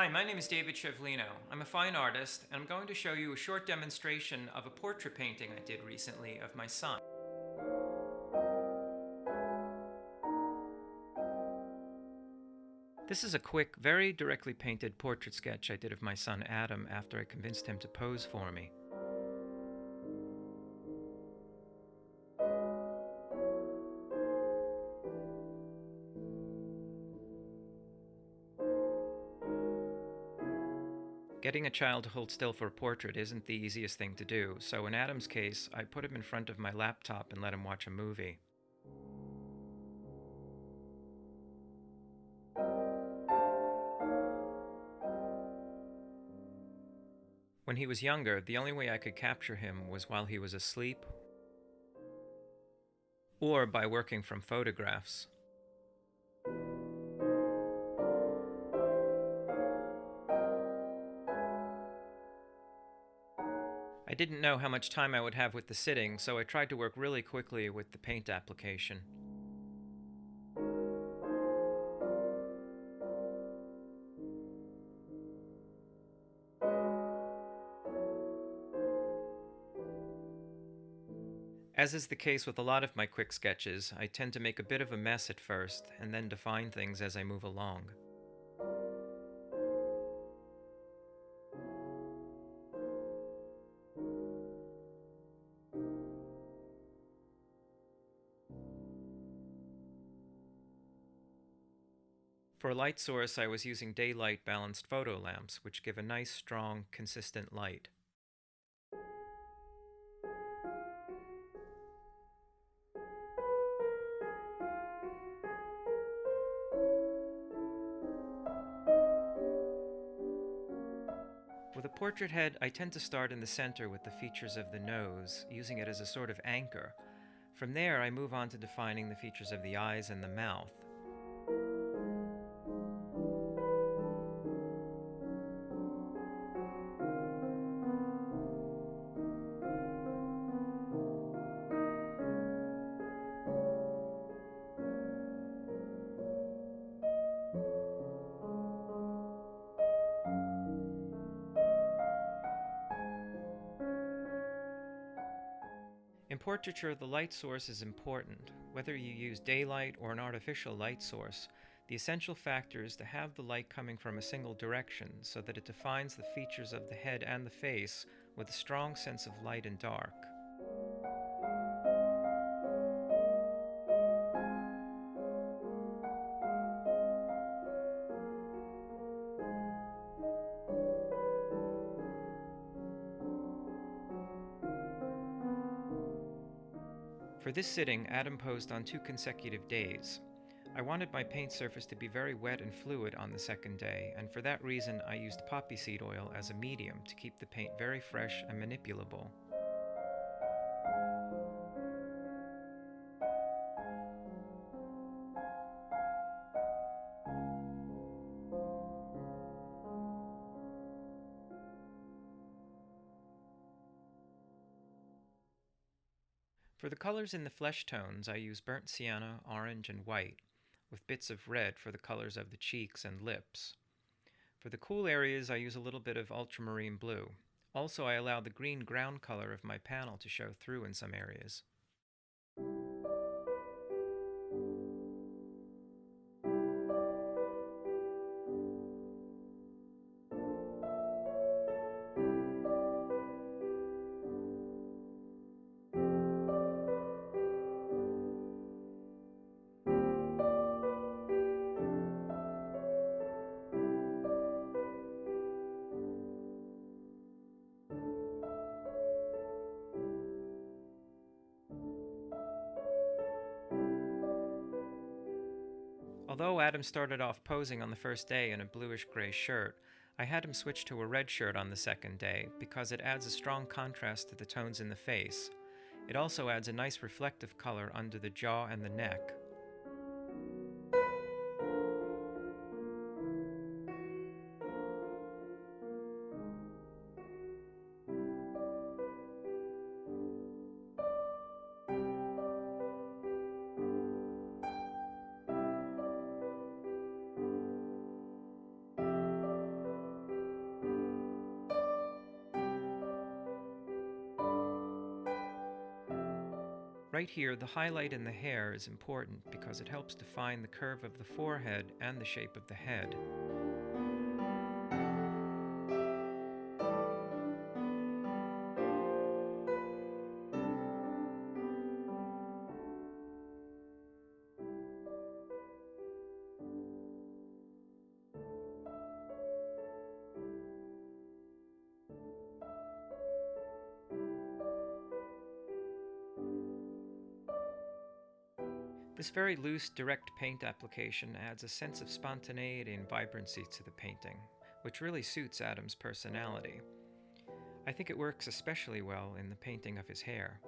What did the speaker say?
Hi, my name is David Shevlino. I'm a fine artist, and I'm going to show you a short demonstration of a portrait painting I did recently of my son. This is a quick, very directly painted portrait sketch I did of my son Adam after I convinced him to pose for me. Getting a child to hold still for a portrait isn't the easiest thing to do, so in Adam's case, I put him in front of my laptop and let him watch a movie. When he was younger, the only way I could capture him was while he was asleep or by working from photographs. I didn't know how much time I would have with the sitting, so I tried to work really quickly with the paint application. As is the case with a lot of my quick sketches, I tend to make a bit of a mess at first, and then define things as I move along. For a light source, I was using daylight balanced photo lamps, which give a nice, strong, consistent light. With a portrait head, I tend to start in the center with the features of the nose, using it as a sort of anchor. From there, I move on to defining the features of the eyes and the mouth. In portraiture, the light source is important. Whether you use daylight or an artificial light source, the essential factor is to have the light coming from a single direction so that it defines the features of the head and the face with a strong sense of light and dark. For this sitting, Adam posed on 2 consecutive days. I wanted my paint surface to be very wet and fluid on the second day, and for that reason I used poppy seed oil as a medium to keep the paint very fresh and manipulable. For the colors in the flesh tones, I use burnt sienna, orange, and white, with bits of red for the colors of the cheeks and lips. For the cool areas, I use a little bit of ultramarine blue. Also, I allow the green ground color of my panel to show through in some areas. Although Adam started off posing on the first day in a bluish-gray shirt, I had him switch to a red shirt on the second day because it adds a strong contrast to the tones in the face. It also adds a nice reflective color under the jaw and the neck. Right here, the highlight in the hair is important because it helps define the curve of the forehead and the shape of the head. This very loose, direct paint application adds a sense of spontaneity and vibrancy to the painting, which really suits Adam's personality. I think it works especially well in the painting of his hair.